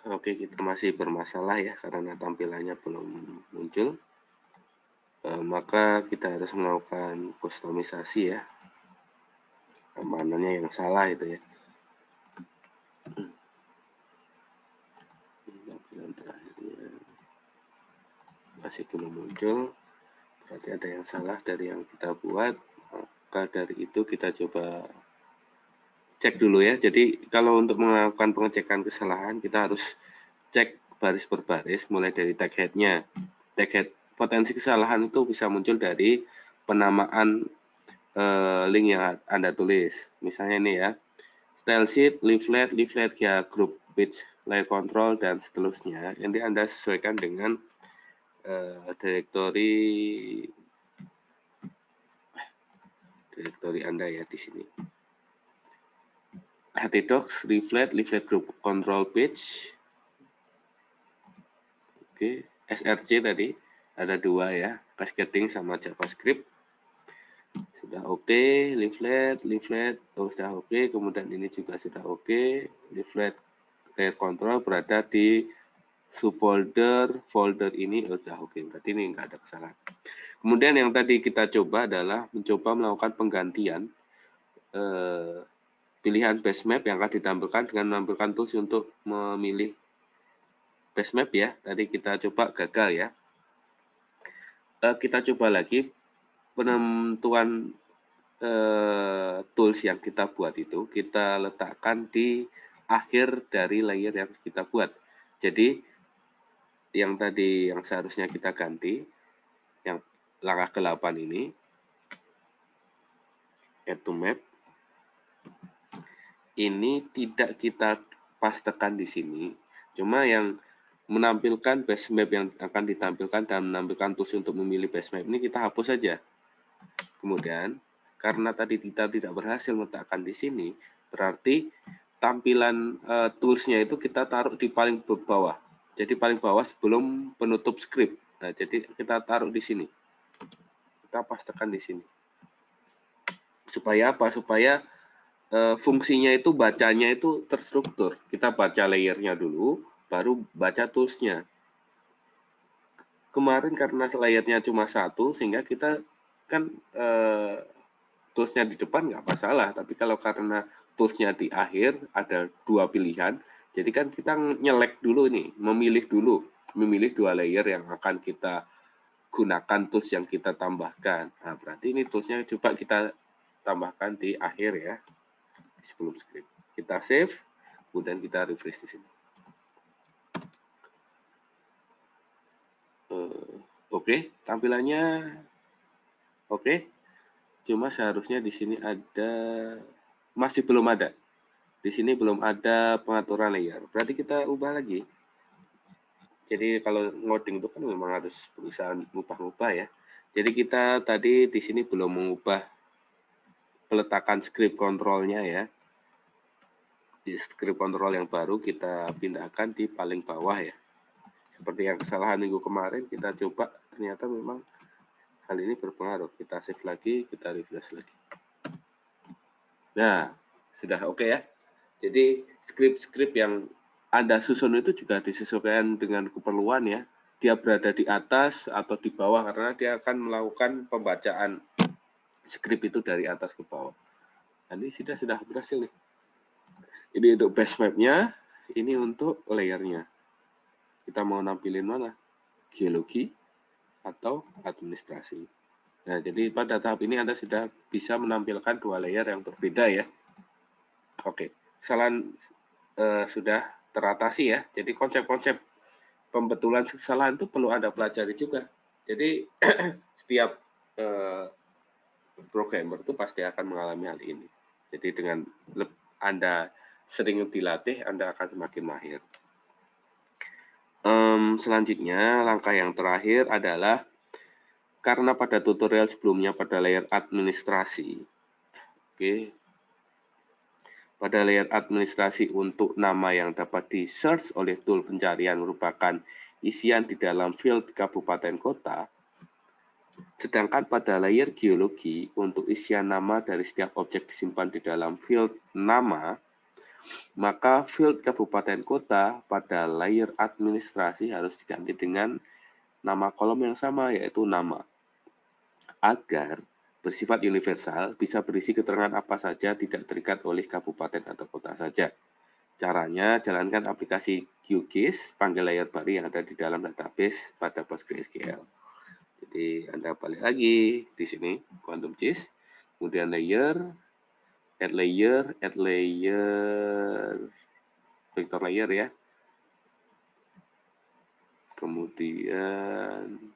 Oke, kita masih bermasalah ya karena tampilannya belum muncul. Maka kita harus melakukan kustomisasi ya. Mananya yang salah itu ya. Tampilan terakhirnya masih belum muncul. Berarti ada yang salah dari yang kita buat. Maka dari itu kita coba cek dulu ya. Jadi kalau untuk melakukan pengecekan kesalahan, kita harus cek baris per baris mulai dari tag head-nya. Tag head potensi kesalahan itu bisa muncul dari penamaan link yang Anda tulis. Misalnya ini ya, style sheet, leaflet, leaflet ya, group page, layer control, dan seterusnya. Nanti Anda sesuaikan dengan direktori Anda ya di sini. htdocs, leaflet, leaflet group control page. Oke, src tadi ada 2 ya, cascading sama JavaScript. Sudah oke, leaflet, sudah oke, kemudian ini juga sudah oke, leaflet layer control berada di folder ini sudah oke, berarti ini enggak ada kesalahan. Kemudian yang tadi kita coba adalah mencoba melakukan penggantian pilihan base map yang akan ditampilkan dengan menampilkan tools untuk memilih base map ya. Tadi kita coba gagal ya. Kita coba lagi penentuan tools yang kita buat itu kita letakkan di akhir dari layer yang kita buat. Jadi yang tadi yang seharusnya kita ganti, yang langkah ke-8 ini, add to map, ini tidak kita pastekan di sini, cuma yang menampilkan base map yang akan ditampilkan dan menampilkan tools untuk memilih base map ini kita hapus saja. Kemudian, karena tadi kita tidak berhasil meletakkan di sini, berarti tampilan toolsnya itu kita taruh di paling bawah. Jadi paling bawah sebelum penutup script. Nah, jadi kita taruh di sini. Kita pastekan di sini. Supaya apa? Supaya fungsinya itu bacanya itu terstruktur. Kita baca layernya dulu, baru baca toolsnya. Kemarin karena layernya cuma 1, sehingga kita kan toolsnya di depan nggak masalah, tapi kalau karena toolsnya di akhir ada 2 pilihan, jadi kan kita nyelek dulu nih, memilih 2 layer yang akan kita gunakan tools yang kita tambahkan. Nah, berarti ini toolsnya coba kita tambahkan di akhir ya, sebelum script. Kita save, kemudian kita refresh di sini. Oke, tampilannya oke. Cuma seharusnya di sini masih belum ada. Di sini belum ada pengaturan layer. Berarti kita ubah lagi. Jadi kalau ngoding itu kan memang harus berusaha ubah-ubah ya. Jadi kita tadi di sini belum mengubah peletakan script kontrolnya ya. Di script kontrol yang baru kita pindahkan di paling bawah ya. Seperti yang kesalahan minggu kemarin kita coba, ternyata memang hal ini berpengaruh. Kita save lagi, kita refresh lagi. Nah, sudah oke ya. Jadi script-script yang Anda susun itu juga disesuaikan dengan keperluan ya. Dia berada di atas atau di bawah karena dia akan melakukan pembacaan script itu dari atas ke bawah. Nah, ini sudah berhasil nih. Ini untuk base map-nya, ini untuk layernya. Kita mau nampilin mana? Geologi atau administrasi. Nah, jadi pada tahap ini Anda sudah bisa menampilkan 2 layer yang berbeda ya. Oke, kesalahan sudah teratasi ya. Jadi konsep-konsep pembetulan kesalahan itu perlu Anda pelajari juga. Jadi setiap programmer itu pasti akan mengalami hal ini. Jadi dengan Anda sering dilatih, Anda akan semakin mahir. Selanjutnya, langkah yang terakhir adalah karena pada tutorial sebelumnya pada layer administrasi, oke, pada layer administrasi untuk nama yang dapat di-search oleh tool pencarian merupakan isian di dalam field kabupaten kota, sedangkan pada layer geologi untuk isian nama dari setiap objek disimpan di dalam field nama, maka field kabupaten kota pada layer administrasi harus diganti dengan nama kolom yang sama, yaitu nama. Agar bersifat universal, bisa berisi keterangan apa saja, tidak terikat oleh kabupaten atau kota saja. Caranya, jalankan aplikasi QGIS, panggil layer baru yang ada di dalam database pada PostgreSQL. Jadi, Anda balik lagi di sini, Quantum GIS, kemudian add layer, vector layer ya. Kemudian,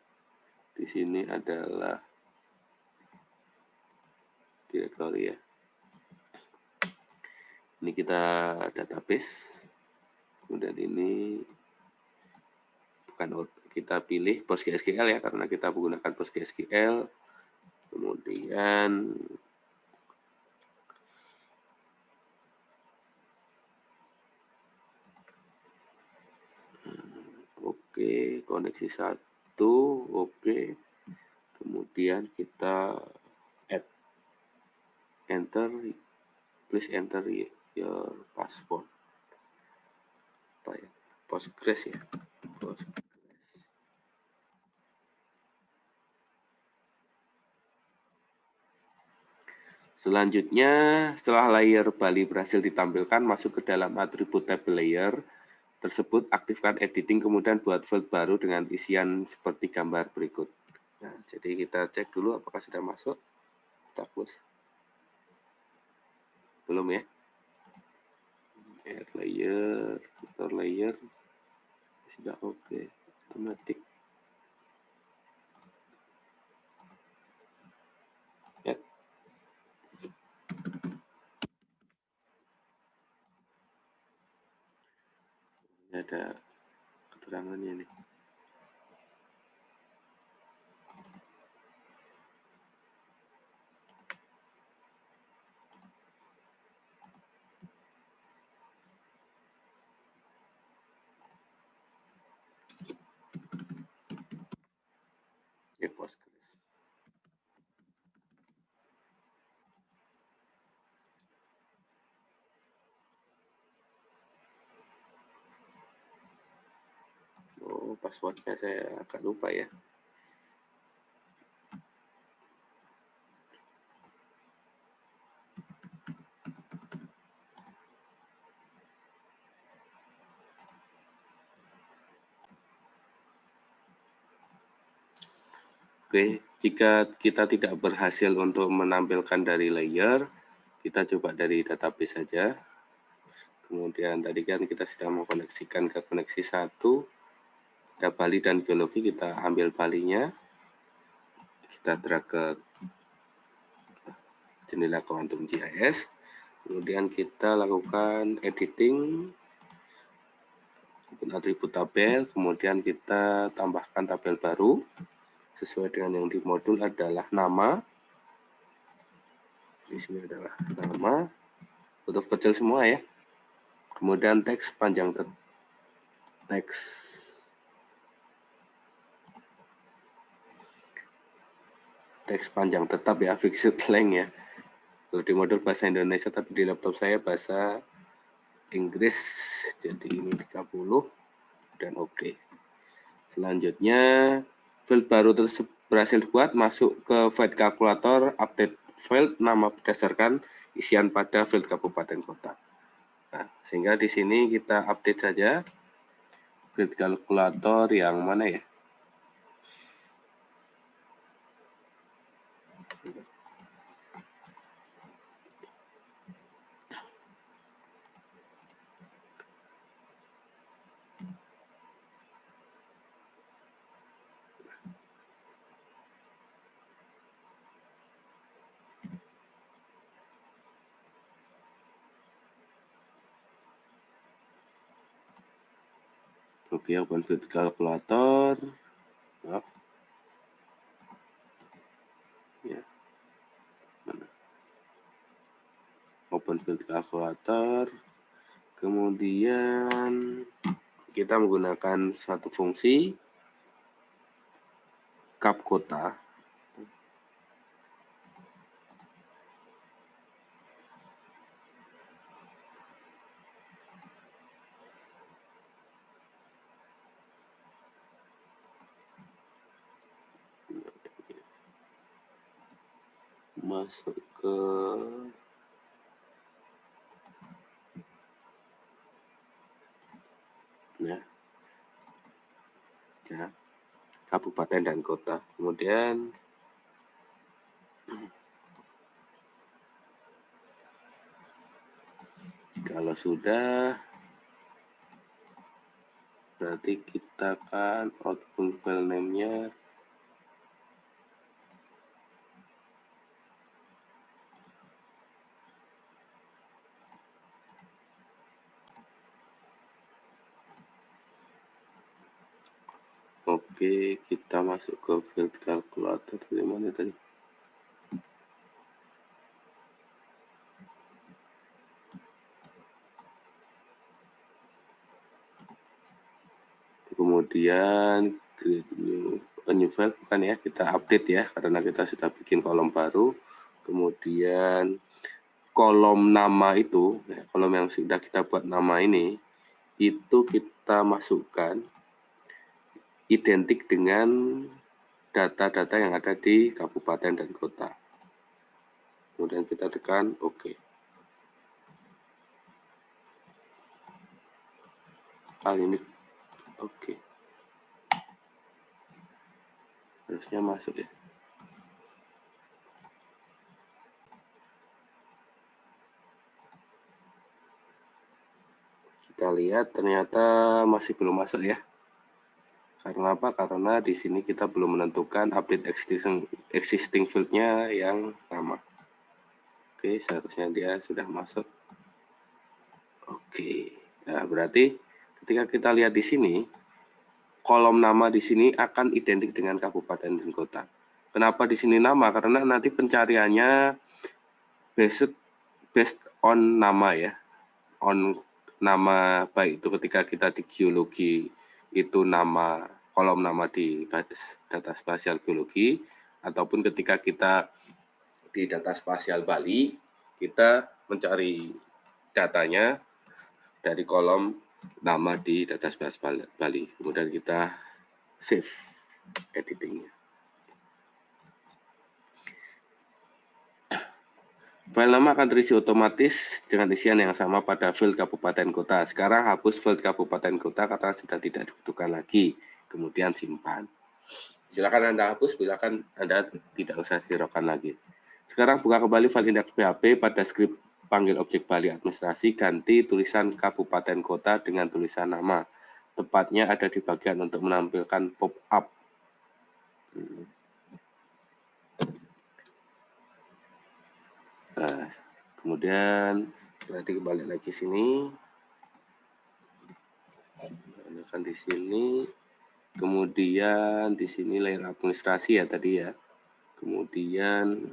di sini adalah directory ya. Ini kita database, kemudian ini bukan kita pilih PostgreSQL ya, karena kita menggunakan PostgreSQL. Kemudian oke, koneksi 1, oke. Kemudian kita add, enter, please enter your password. Apa ya? Postgres ya. Postgres. Selanjutnya, setelah layer Bali berhasil ditampilkan, masuk ke dalam atribut table layer tersebut, aktifkan editing, kemudian buat field baru dengan isian seperti gambar berikut. Nah, jadi kita cek dulu apakah sudah masuk. Kita close. Belum ya? Add layer, vector layer, sudah oke, otomatis. Ya. Ini ada keterangannya nih. Postgres. Oh, passwordnya saya agak lupa ya. Oke, jika kita tidak berhasil untuk menampilkan dari layer, kita coba dari database saja. Kemudian tadi kan kita sudah mengkoneksikan ke koneksi 1, ada Bali dan geologi, kita ambil Balinya, kita drag ke jendela Quantum GIS, kemudian kita lakukan editing, atribut tabel, kemudian kita tambahkan tabel baru, sesuai dengan yang di modul adalah nama. Di sini adalah nama, huruf kecil semua ya. Kemudian teks panjang teks panjang tetap ya, fixed length ya. Kalau di modul bahasa Indonesia, tapi di laptop saya bahasa Inggris, jadi ini 30 dan oke. Selanjutnya field baru tersebut berhasil dibuat, masuk ke field kalkulator, update field nama berdasarkan isian pada field kabupaten kota. Nah, sehingga di sini kita update saja field kalkulator yang mana ya? Oke, open field kalkulator. Maaf. Ya. Mana? Open field kalkulator. Kemudian kita menggunakan satu fungsi kap kota. masuk ke ya, kabupaten dan kota. Kemudian kalau sudah, berarti kita akan output file name-nya. Oke, kita masuk ke field calculator. Dari mana tadi? Kemudian create new file, bukan ya, kita update ya, karena kita sudah bikin kolom baru. Kemudian kolom nama itu, kolom yang sudah kita buat nama ini, itu kita masukkan identik dengan data-data yang ada di kabupaten dan kota. Kemudian kita tekan OK. Kali ini OK. Harusnya masuk ya. Kita lihat ternyata masih belum masuk ya. Karena apa? Karena di sini kita belum menentukan update existing field-nya yang sama. Oke, seharusnya dia sudah masuk. Oke, nah berarti ketika kita lihat di sini, kolom nama di sini akan identik dengan kabupaten dan kota. Kenapa di sini nama? Karena nanti pencariannya based on nama ya, on nama, baik itu ketika kita di geologi itu nama kolom nama di data spasial geologi, ataupun ketika kita di data spasial Bali, kita mencari datanya dari kolom nama di data spasial Bali. Kemudian kita save editingnya. File nama akan terisi otomatis dengan isian yang sama pada field kabupaten kota. Sekarang hapus field kabupaten kota karena sudah tidak dibutuhkan lagi. Kemudian simpan. Silakan Anda hapus, silakan Anda tidak usah hiraukan lagi. Sekarang buka kembali file index PHP pada skrip panggil objek Bali administrasi, ganti tulisan kabupaten kota dengan tulisan nama. Tepatnya ada di bagian untuk menampilkan pop-up. Nah, kemudian berarti kembali lagi sini. Akan di sini. Kemudian di sini layer administrasi ya tadi ya. Kemudian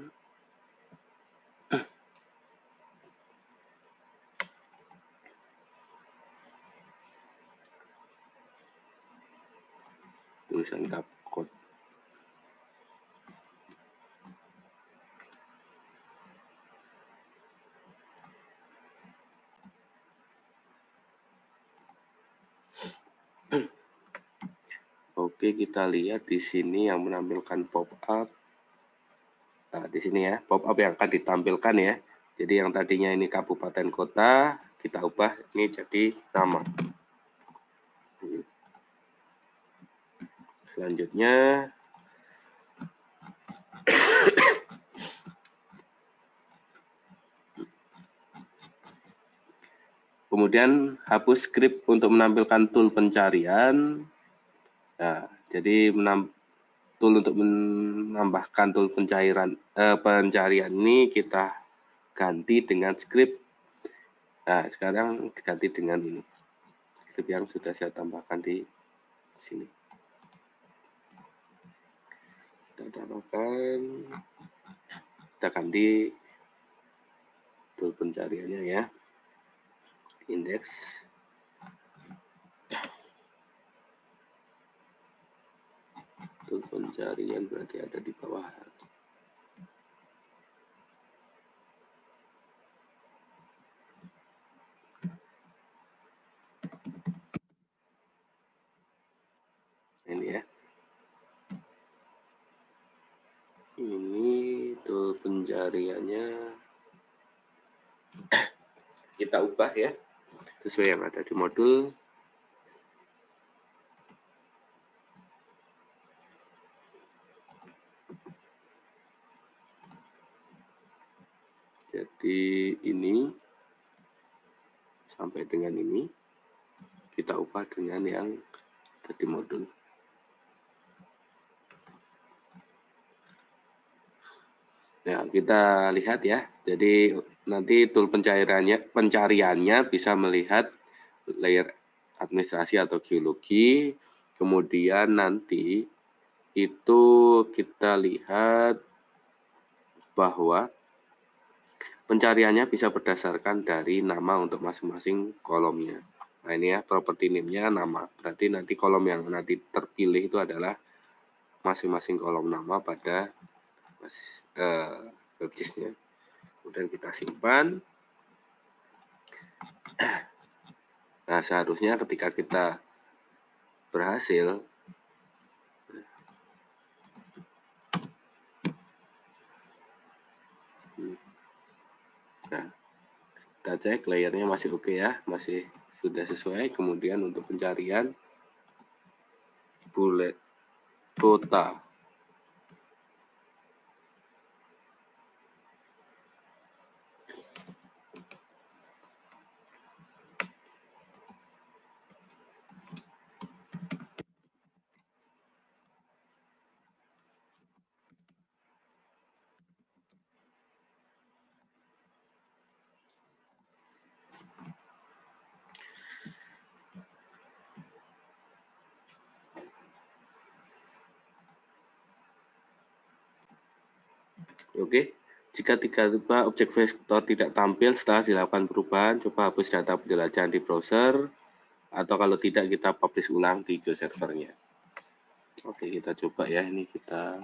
tulisan code. Oke, kita lihat di sini yang menampilkan pop-up. Nah, di sini ya, pop-up yang akan ditampilkan ya. Jadi yang tadinya ini kabupaten kota, kita ubah ini jadi nama. Selanjutnya, kemudian hapus script untuk menampilkan tool pencarian. Nah, jadi tool untuk menambahkan tool pencarian ini kita ganti dengan script. Nah, sekarang diganti dengan ini. Script yang sudah saya tambahkan di sini. Kita tambahkan, kita ganti tool pencariannya ya. Indeks. Tool pencarian berarti ada di bawah. Ini ya. Ini tool pencarian pencariannya kita ubah ya, sesuai yang ada di modul. Jadi ini sampai dengan ini kita ubah dengan yang ada di modul. Nah, kita lihat ya. Jadi nanti tool pencariannya bisa melihat layer administrasi atau geologi. Kemudian nanti itu kita lihat bahwa pencariannya bisa berdasarkan dari nama untuk masing-masing kolomnya. Nah ini ya, property name-nya nama. Berarti nanti kolom yang nanti terpilih itu adalah masing-masing kolom nama pada webgist-nya. Kemudian kita simpan. Nah seharusnya ketika kita berhasil, nah kita cek layernya masih oke ya, masih sudah sesuai. Kemudian untuk pencarian bullet kota. Oke, jika tiba-tiba objek vektor tidak tampil setelah dilakukan perubahan, coba hapus data penjelajahan di browser, atau kalau tidak kita publish ulang di GeoServer-nya. Oke, kita coba ya, ini kita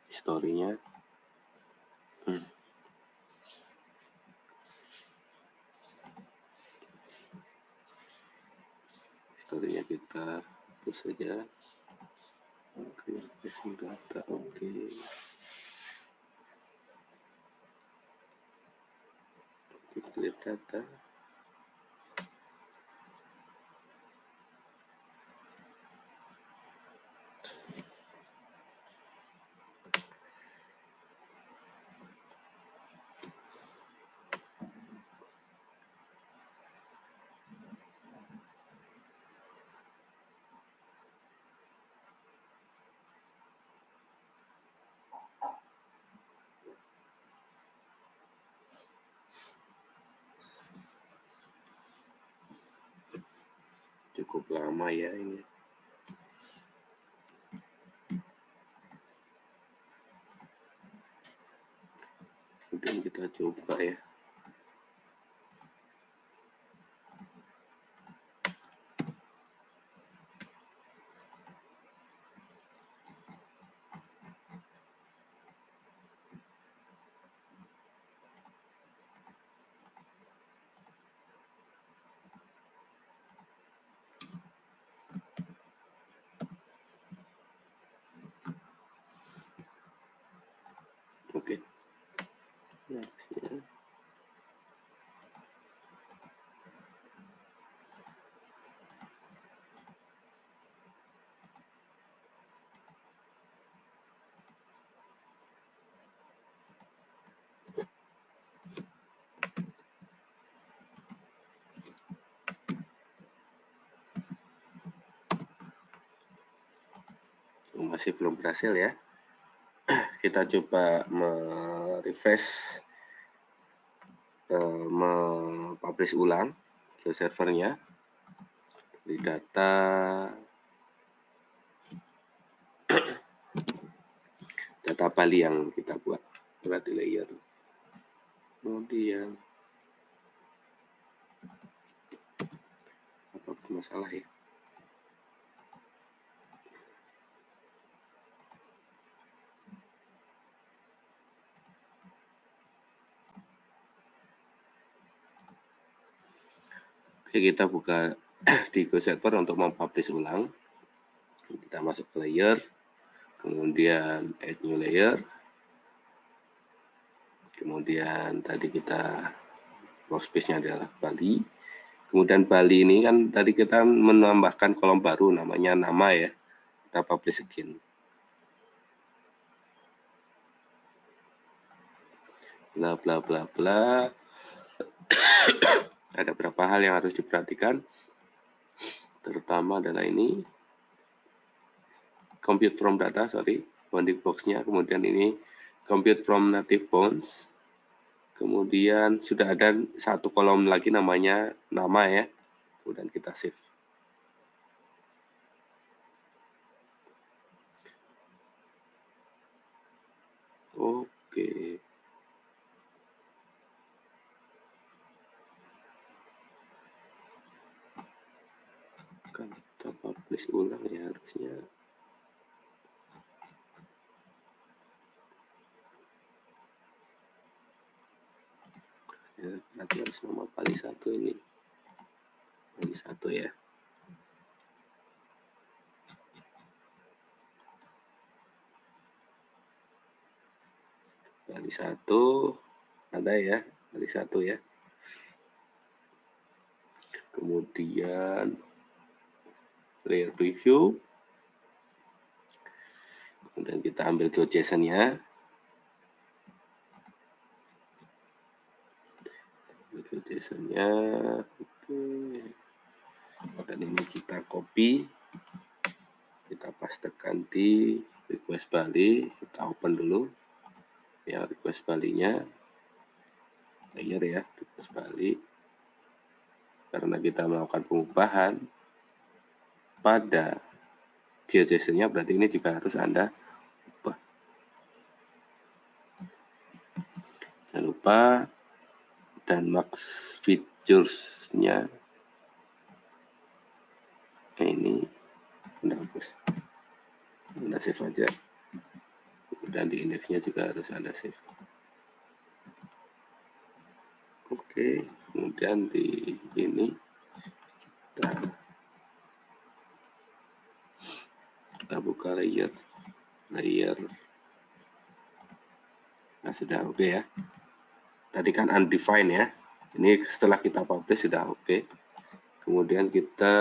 historinya. Historinya kita hapus saja. Oke, publishing data, oke. Clear data. Cukup lama ya ini. Kemudian kita coba ya. Oke. Nextnya. Masih belum berhasil ya. Kita coba refresh, publish ulang GeoServer-nya. Di data Bali yang kita buat, berarti layer. Kemudian apa masalah ya? Oke, kita buka di GeoServer untuk mempublish ulang. Kita masuk ke layer, kemudian add new layer, Kemudian tadi kita workspace-nya adalah Bali. Kemudian Bali ini kan tadi kita menambahkan kolom baru namanya nama ya. Kita publish again. Bla bla bla bla. Ada beberapa hal yang harus diperhatikan. Terutama adalah ini. Compute from data, bounding box-nya. Kemudian ini compute from native bounds. Kemudian sudah ada satu kolom lagi namanya nama ya. Kemudian kita save. Oke. Kan kita publish ulang ya harusnya. Ya, nanti harus nomor Bali 1 ini. Bali 1 ya. Bali 1 ada ya, Bali 1 ya. Kemudian layer preview. Kemudian kita ambil JSON-nya. JSON-nya. Oke. Dan ini kita copy. Kita pastekan di request Bali. Kita open dulu. Ya, request Bali-nya. Layer ya, request Bali. Karena kita melakukan pengubahan pada GeoJSON-nya, berarti ini juga harus Anda ubah. Jangan lupa dan max features-nya ini Anda hapus. Anda save aja. Dan di indeksnya juga harus Anda save. Oke, kemudian di ini kita buka layer. Nah, sudah oke ya. Tadi kan undefined ya. Ini setelah kita publish sudah oke. Kemudian kita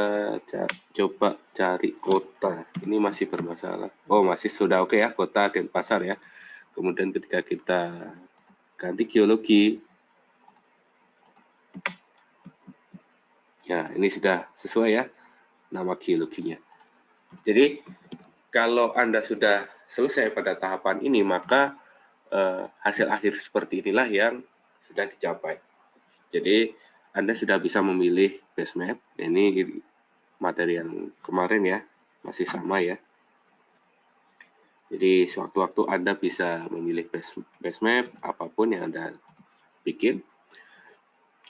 coba cari kota. Ini masih bermasalah. Oh, masih sudah oke ya, kota Denpasar ya. Kemudian ketika kita ganti geologi, ya ini sudah sesuai ya nama geologinya. Jadi kalau Anda sudah selesai pada tahapan ini, maka hasil akhir seperti inilah yang sudah dicapai. Jadi Anda sudah bisa memilih base map. Ini materi yang kemarin ya, masih sama ya. Jadi sewaktu-waktu Anda bisa memilih base map, apapun yang Anda bikin.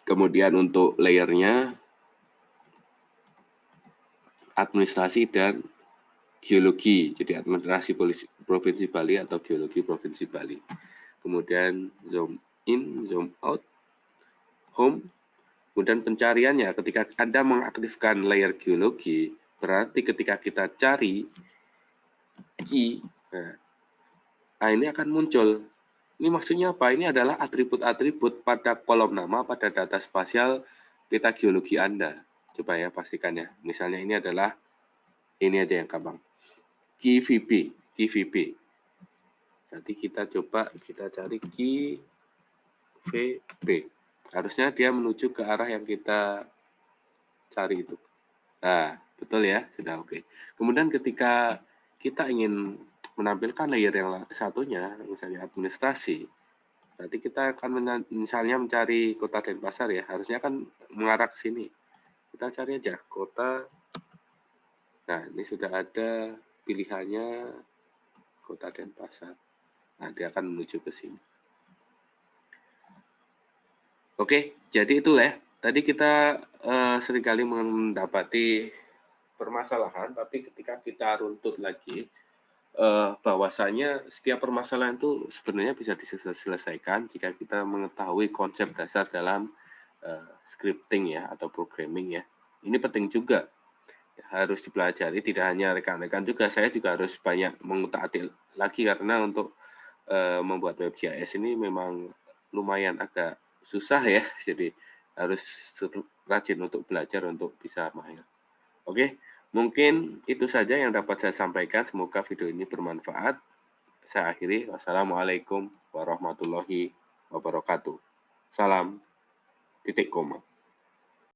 Kemudian untuk layernya, administrasi dan geologi. Jadi administrasi Provinsi Bali atau geologi Provinsi Bali. Kemudian zoom in, zoom out, home. Kemudian pencariannya, ketika Anda mengaktifkan layer geologi, berarti ketika kita cari key, nah ini akan muncul. Ini maksudnya apa? Ini adalah atribut-atribut pada kolom nama pada data spasial peta geologi Anda. Coba ya pastikan ya. Misalnya ini adalah, ini aja yang gampang. Key VB. Nanti kita coba, kita cari key VB. Harusnya dia menuju ke arah yang kita cari itu. Nah, betul ya, sudah oke. Kemudian ketika kita ingin menampilkan layer yang satunya, misalnya administrasi, berarti kita akan misalnya mencari kota Denpasar ya, harusnya kan mengarah ke sini. Kita cari aja kota. Nah, ini sudah ada pilihannya kota Denpasar. Nah, dia akan menuju ke sini. Oke, jadi itulah ya. Tadi kita seringkali mendapati permasalahan, tapi ketika kita runtut lagi, bahwasanya setiap permasalahan itu sebenarnya bisa diselesaikan jika kita mengetahui konsep dasar dalam scripting ya atau programming ya. Ini penting juga, harus dipelajari. Tidak hanya rekan-rekan juga, saya juga harus banyak mengutak-atik lagi karena untuk membuat WebGIS ini memang lumayan agak susah ya, jadi harus rajin untuk belajar untuk bisa mahir. Oke, mungkin itu saja yang dapat saya sampaikan. Semoga video ini bermanfaat. Saya akhiri. Wassalamualaikum warahmatullahi wabarakatuh. Salam titik koma.